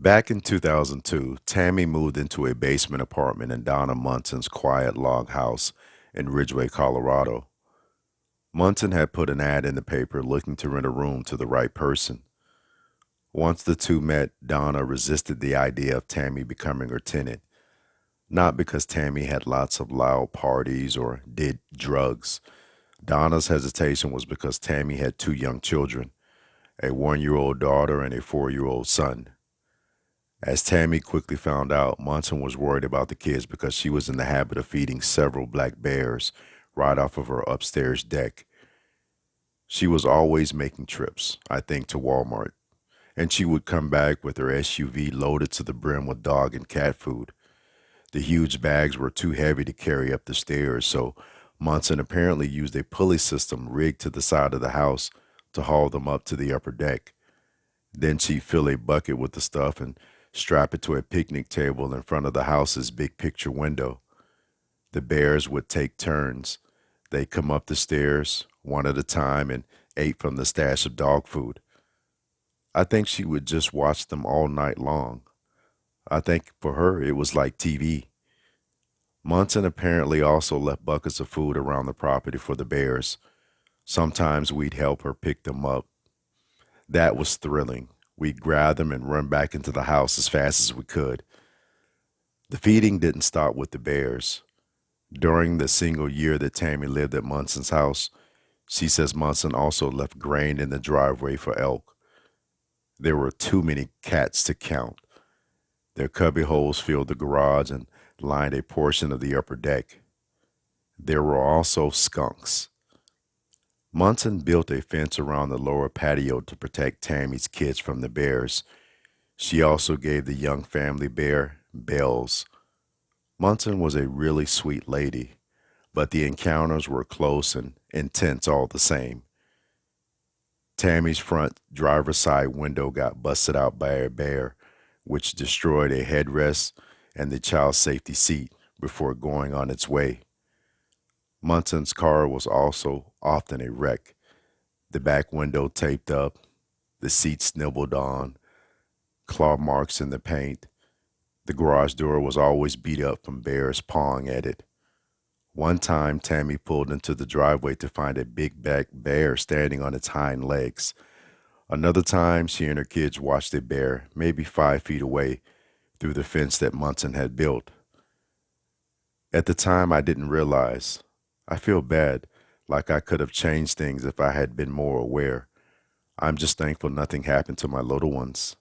Back in 2002, Tammy moved into a basement apartment in Donna Munson's quiet log house in Ridgeway, Colorado. Munson had put an ad in the paper looking to rent a room to the right person. Once the two met, Donna resisted the idea of Tammy becoming her tenant, not because Tammy had lots of loud parties or did drugs. Donna's hesitation was because Tammy had two young children, a 1 year old daughter and a 4 year old son. As Tammy quickly found out, Munson was worried about the kids because she was in the habit of feeding several black bears right off of her upstairs deck. She was always making trips, I think, to Walmart, and she would come back with her SUV loaded to the brim with dog and cat food. The huge bags were too heavy to carry up the stairs, so Munson apparently used a pulley system rigged to the side of the house to haul them up to the upper deck. Then she'd fill a bucket with the stuff and strap it to a picnic table in front of the house's big picture window. The bears would take turns. They'd come up the stairs, one at a time, and ate from the stash of dog food. I think she would just watch them all night long. I think for her it was like TV. Munson apparently also left buckets of food around the property for the bears. Sometimes we'd help her pick them up. That was thrilling. We'd grab them and run back into the house as fast as we could. The feeding didn't stop with the bears. During the single year that Tammy lived at Munson's house, she says Munson also left grain in the driveway for elk. There were too many cats to count. Their cubby holes filled the garage and lined a portion of the upper deck. There were also skunks. Munson built a fence around the lower patio to protect Tammy's kids from the bears. She also gave the young family bear bells. Munson was a really sweet lady, but the encounters were close and intense all the same. Tammy's front driver's side window got busted out by a bear, which destroyed a headrest and the child's safety seat before going on its way. Munson's car was also often a wreck. The back window taped up, the seats nibbled on, claw marks in the paint. The garage door was always beat up from bears pawing at it. One time, Tammy pulled into the driveway to find a big black bear standing on its hind legs. Another time, she and her kids watched a bear, maybe 5 feet away, through the fence that Munson had built. At the time, I didn't realize. I feel bad, like I could have changed things if I had been more aware. I'm just thankful nothing happened to my little ones.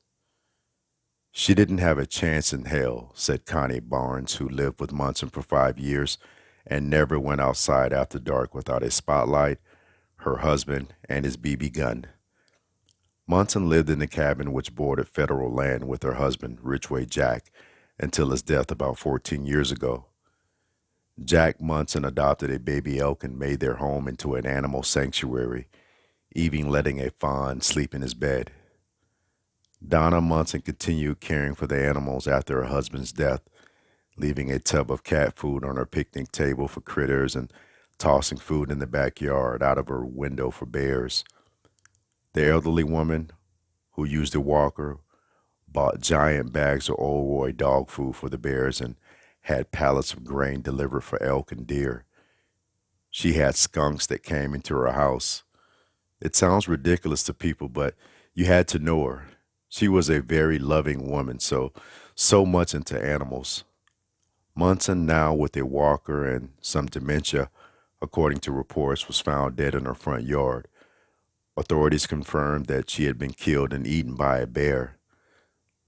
She didn't have a chance in hell, said Connie Barnes, who lived with Munson for 5 years and never went outside after dark without a spotlight, her husband, and his BB gun. Munson lived in the cabin which bordered federal land with her husband, Ridgway Jack, until his death about 14 years ago. Jack Munson adopted a baby elk and made their home into an animal sanctuary, even letting a fawn sleep in his bed. Donna Munson continued caring for the animals after her husband's death, leaving a tub of cat food on her picnic table for critters and tossing food in the backyard out of her window for bears. The elderly woman, who used a walker, bought giant bags of Old Roy dog food for the bears and had pallets of grain delivered for elk and deer. She had skunks that came into her house. It sounds ridiculous to people, but you had to know her. She was a very loving woman, so much into animals. Munson, now with a walker and some dementia, according to reports, was found dead in her front yard. Authorities confirmed that she had been killed and eaten by a bear,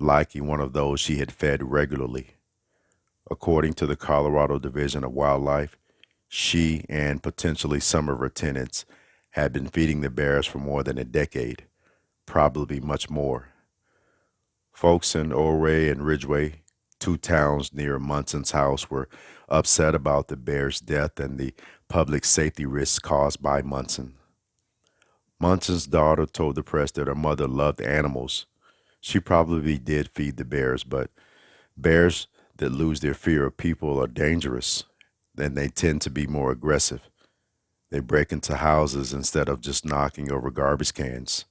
likely one of those she had fed regularly. According to the Colorado Division of Wildlife, she and potentially some of her tenants had been feeding the bears for more than a decade, probably much more. Folks in Ouray and Ridgway, two towns near Munson's house, were upset about the bear's death and the public safety risks caused by Munson. Munson's daughter told the press that her mother loved animals. She probably did feed the bears, but bears that lose their fear of people are dangerous, and they tend to be more aggressive. They break into houses instead of just knocking over garbage cans.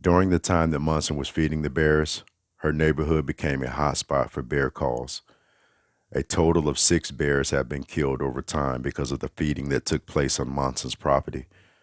During the time that Munson was feeding the bears, Her neighborhood became a hotspot for bear calls. A total of 6 bears have been killed over time because of the feeding that took place on Monson's property.